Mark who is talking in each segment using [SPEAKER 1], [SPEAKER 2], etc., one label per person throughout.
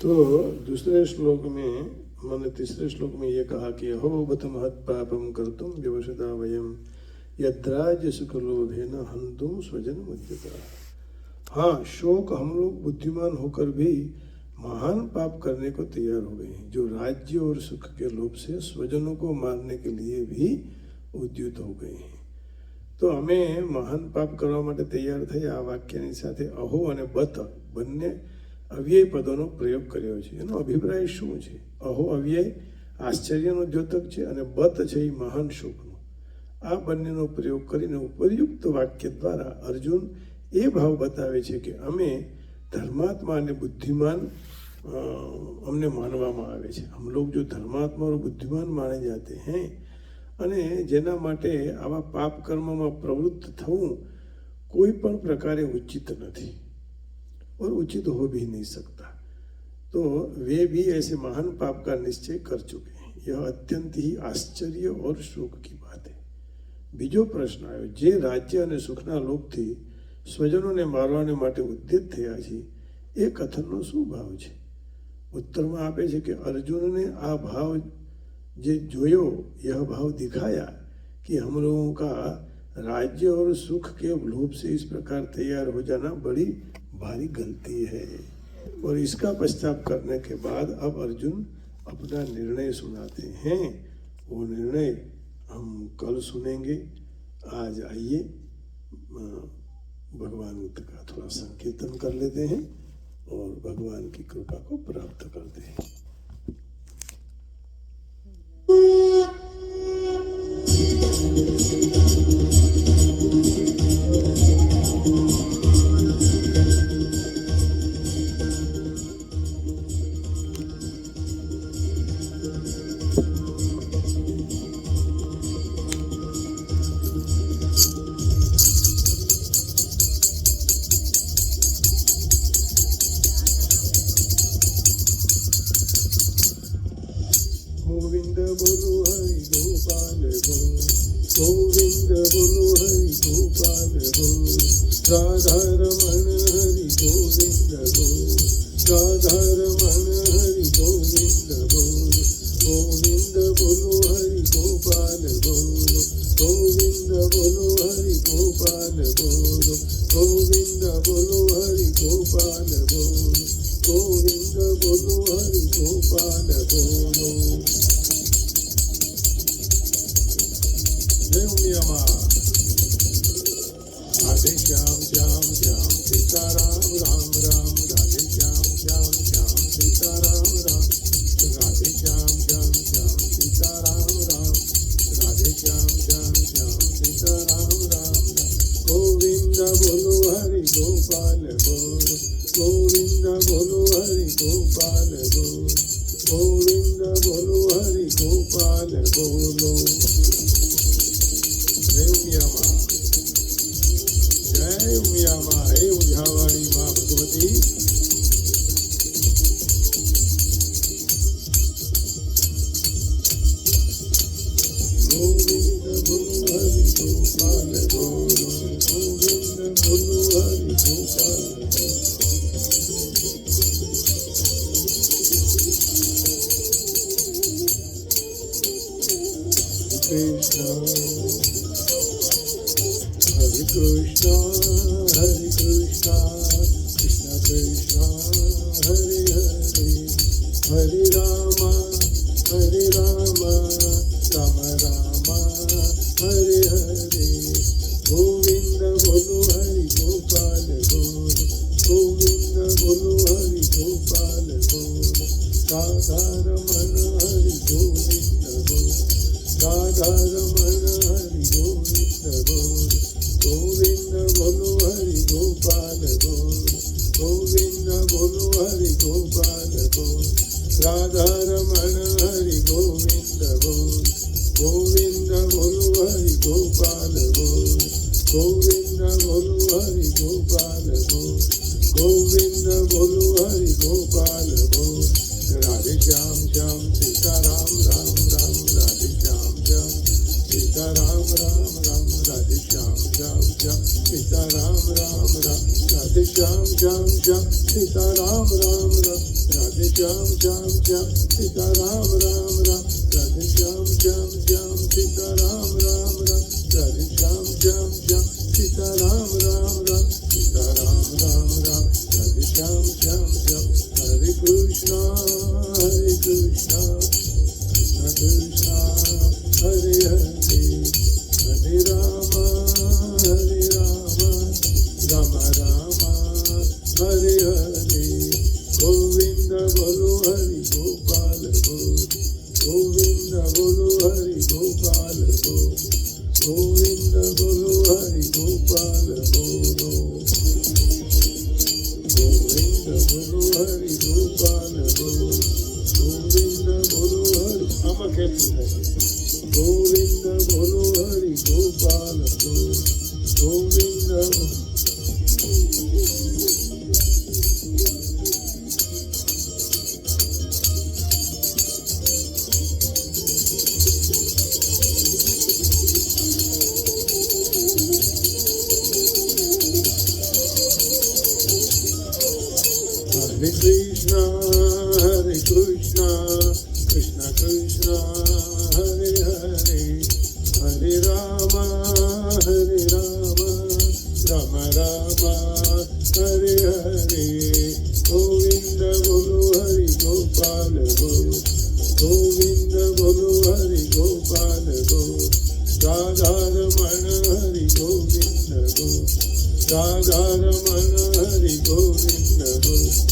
[SPEAKER 1] तो दूसरे श्लोक में मैंने तीसरे श्लोक में ये कहा कि अहो बत महत् पापम कर्तुम व्यवसता वयम यद्राज्य सुख लोभेन हंतुम स्वजन मुद्यता। हाँ, शोक हम लोग बुद्धिमान होकर भी महान पाप करने को तैयार हो गए हैं, जो राज्य और सुख के लोभ से स्वजनों को मारने के लिए भी उद्युत हो गए हैं। तो हमें महान पाप करवा માટે તૈયાર થઈ આ વાક્યની સાથે અહો અને બત બંને અવ્યય પદોનો પ્રયોગ કર્યો છે। એનો અભિપ્રાય શું છે? અહો અવ્યય આશ્ચર્યનો દ્યોતક છે અને બત છે એ મહાન શોકનો। આ બંનેનો પ્રયોગ કરીને ઉપરયુક્ત વાક્ય દ્વારા અર્જુન એ ભાવ બતાવે છે કે અમે ધર્માત્મા અને બુદ્ધિમાન અમને માનવામાં આવે છે। हम लोग जो धर्मात्मा और बुद्धिमान माने जाते हैं અને જેના માટે આવા પાપ કર્મમાં પ્રવૃત્ત થવું કોઈ પણ પ્રકારે ઉચિત નથી और उचित हो भी नहीं सकता। तो वे भी ऐसे महान पाप का निश्चय कर चुके हैं। यह अत्यंत ही आश्चर्य और शोक की बात है। बीजो प्रश्न आयो, जे राज्य અને સુખના લોભથી સ્વજનોને મારવાને માટે ઉદ્યત થયા છે એ કથનનો શું ભાવ છે? उत्तરમાં આપે છે કે અર્જુનને આ ભાવ जे जोयो यह भाव दिखाया कि हम लोगों का राज्य और सुख के लोभ से इस प्रकार तैयार हो जाना बड़ी भारी गलती है। और इसका पश्चाताप करने के बाद अब अर्जुन अपना निर्णय सुनाते हैं। वो निर्णय हम कल सुनेंगे। आज आइए भगवान का थोड़ा संकीर्तन कर लेते हैं और भगवान की कृपा को प्राप्त करते हैं। गोविंद बोलो हरि गोपाल बोल, गोविंद बोलो हरि गोपाल बोल, राधा रमण हरि गोविंद बोल, राधा रमण हरि गोविंद बोल, गोविंद बोलो हरि गोपाल बोल, गोविंद बोलो हरि गोपाल बोल, गोविंद बोलो हरि गोपाल बोल, गोविंद बोलो हरि गोपाल बोलो। जय उमिया माँ। राधे श्याम श्याम श्याम सीताराम राम राम, राधे श्याम श्याम श्याम सीताराम राम, राधे श्याम श्याम श्याम सीताराम राम, राधे श्याम श्याम श्याम सीताराम राम। गोविंद बोलो हरि गोपाल बोल, गोविंद बोलो हरि गोपाल बोल, गोविंद बोलो हरि गोपाल बोलो। जय उमिया माँ, जय उमिया माँ। हे उझावाड़ी माँ भगवती। गोविंद बोलो हरि गोपाल बोलो, गोविंद बोलो हरि गोपाल बोलो। कृष्ण हरे कृष्ण हरे कृष्ण, कृष्ण कृष्ण हरे हरे, हरे राम राम राम हरे हरे। गोविंद बोलो हरि गोपाल बोल, गोविंद बोलो हरि गोपाल बोल, राधा रमण हरि गोविंद बोल, राधा रमण हरि गोविंद बोल, गोविंद बोलो हरि गोपाल बोल, गोविंद बोलो हरि गोपाल बोल, राधा रमण हरि गोविंद बोल, गोविंद बोलो हरि गोपाल बोल, गोविंद बोलो हरि गोपाल बोल, गोविंद बोलो हरि गोपाल बोल। राधे श्याम श्याम सीताराम राम राम, राधे श्याम श्याम सीताराम राम राम, राधे श्याम श्याम श्याम सीताराम राम राम, राधे श्याम श्याम श्याम सीता राम राम राम राधे श्याम श्याम श्याम सीता राम राम राम राधे श्याम श्याम श्याम सीता राम राम राम राधे श्याम श्याम श्याम सीता राम राम राम सीता राम राम राम राधे श्याम श्याम श्याम हरे कृष्णा कृष्णा कृष्णा हरे हरे हरे राम राम राम हरे हरे गोविंद बोलो हरि गोपाल बोल गोविंद बोलो हरि गोपाल बोल गोविंद बोलो हरि गोपाल बोलो गोविंद बोलो हरि गोपाल बोल गोविंद बोलो हरि आमा कहते गोविंद बोलो हरि गोपाल बोल Govind Hare Krishna, Krishna Krishna, Hare Hare, Hare Rama, Rama Rama, Hare Hare, Govinda Bolo Hari Gopal Bolo, Govinda Bolo Hari Gopal Bolo, Radha Ramana Hari Govinda Bolo, Radha Ramana Hari Govinda Bolo.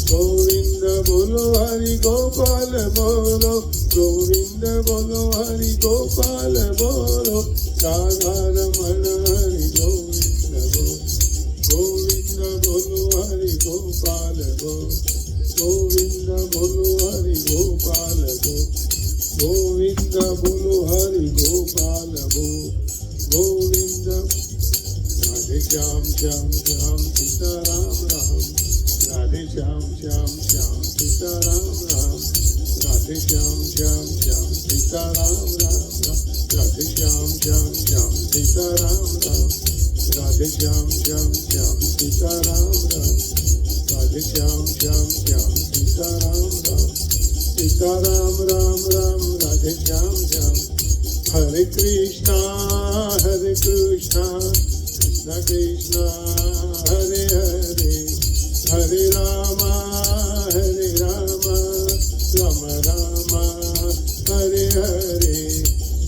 [SPEAKER 1] Govind बोलो हरि गोपाल बोलो गोविंद बोलो हरि गोपाल बोलो राधा रमण हरि गोविंद बोलो गोविंद बोलो हरि गोपाल बोलो गोविंद बोलो हरि गोपाल बोलो गोविंद बोलो हरि गोपाल बोलो गोविंद राधे श्याम श्याम श्याम सीता राम राम राधे श्याम श्याम श्याम सीता राम राम राधे श्याम श्याम श्याम सीता राम राम राधे श्याम श्याम श्याम सीता राम राम राधे श्याम श्याम श्याम सीता राम राम राधे श्याम श्याम श्याम सीता राम राम सीता राम राम राम राधे श्याम श्याम हरे Krishna Krishna Krishna Hare Hare Hare Rama, Rama Rama, Hare Hare,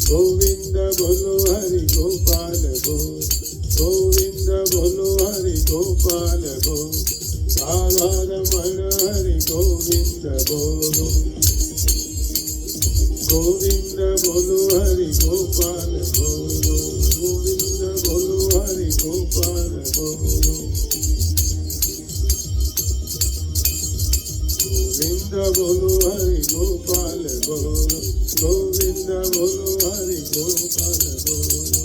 [SPEAKER 1] Govinda Bolo Hari Gopal Bol, Govinda Bolo Hari Gopal Bol, Radha Ramana Hari Govinda Bolo, Govinda Bolo Hari Gopal Bolo, Govinda Bolo Hari Gopal Bolo. Govinda Bolo Hari Gopal Bolo, Govinda Bolo Hari Gopal Bolo,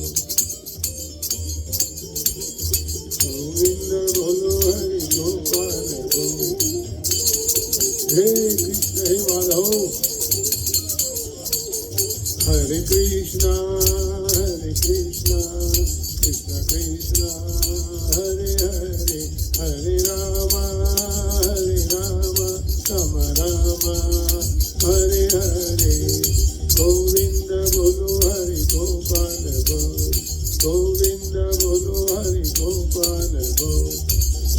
[SPEAKER 1] Govinda Bolo Hari Gopal Bolo. Hey Krishna, Hey Madhav, Hare Krishna, Krishna Krishna, Hare Hare, Hare Rama, Rama Rama, Hare Hare, Govinda Bolo Hari Gopal Bolo, Govinda Bolo Hari Gopal Bolo,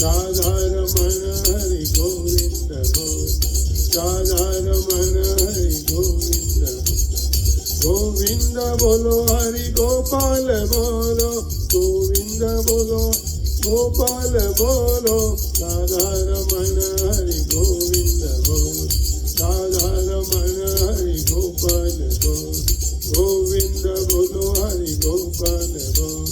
[SPEAKER 1] Radha Ramana Hari Govinda Bolo, Radha Ramana Hari Govinda Bolo, Govinda Bolo Hari Gopal Bolo, Govinda Bolo Gopal Bolo, Radha Ramana Hari Govinda Bolo, Radha Ramana Hari Gopal Bolo, Govinda Bolo Hari Gopal Bolo,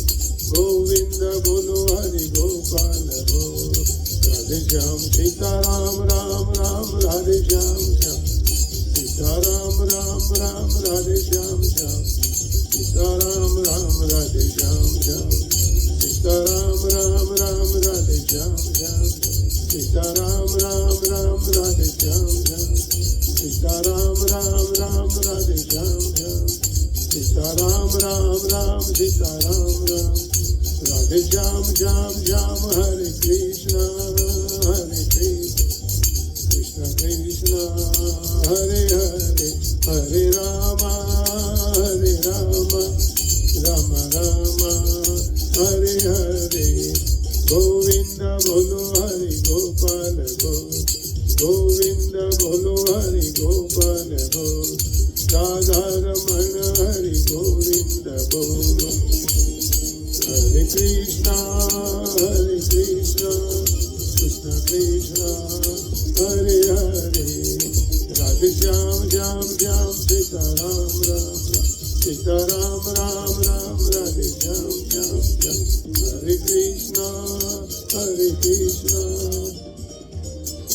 [SPEAKER 1] Govinda Bolo Hari Gopal Bolo, Radhe Shyam Sita Ram Ram Ram Radhe Shyam Shyam Sita Ram Ram Ram Radhe Shyam Shyam Sita Ram Ram Radhe Shyam Shyam Sita Ram Ram Ram Radhe Shyam Shyam Sita Ram Ram Ram Radhe Shyam Shyam Sita Ram Ram Ram Radhe Shyam Shyam Sita Ram Ram Ram Sita Ram Ram Radhe Shyam Shyam Shyam Hare Krishna Hare Krishna Hare Hare Hare Ram Ram Ram Hare Hare Govind बोलो हरि गोपाल गोविंद बोलो हरि गोपाल राधा रमण हरि गोविंद बोलो हरे कृष्णा कृष्ण कृष्ण हरे हरे राधे श्याम श्याम श्याम सीताराम सीताराम राम राम राधे श्याम श्याम श्याम हरे कृष्णा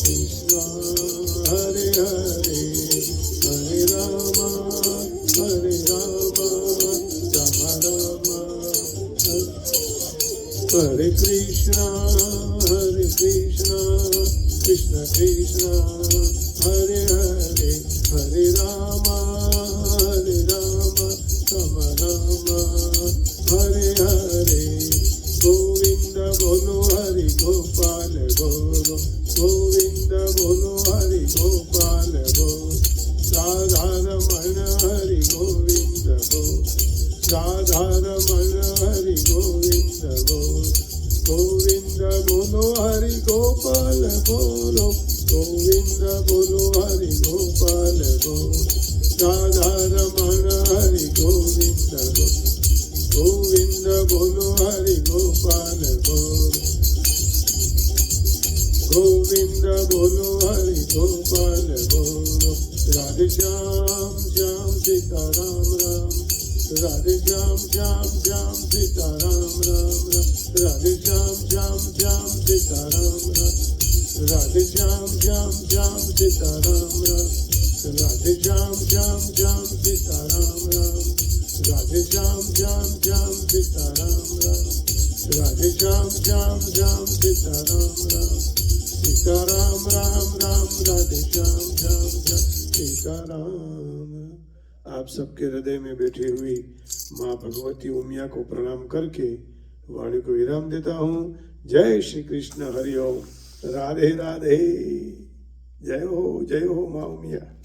[SPEAKER 1] कृष्ण हरे हरे हरे राम राम राम हरे कृष्णा कृष्ण कृष्ण हरे हरे हरे राम राम हरे हरे गोविंद बोलो हरि गोपाल गोविंद बोलो हरि गोपाल राधा रमण हरि गोविंद राधा रमण हरि गोविंद गोविंद बोलो हरि गोपाल गोविंद बोलो हरि गोपाल राधा रमण हरि गोविंद गोविंद बोलो हरि गोपाल गोविंद बोलो हरि गोपाल राधे श्याम श्याम सीताराम राधे श्याम श्याम श्याम सीताराम राधे श्याम श्याम श्याम सीताराम राधे श्याम श्याम श्याम सीताराम राधे श्याम श्याम श्याम सीताराम राधे श्याम श्याम श्याम सीताराम राधे श्याम श्याम श्याम सीताराम सीताराम राम राम राधे श्याम श्याम श्याम सीताराम। आप सबके हृदय में बैठी हुई माँ भगवती उमिया को प्रणाम करके वाणी को विराम देता हूँ। जय श्री कृष्ण हरि ओम राधे राधे। जय हो माँ उमिया।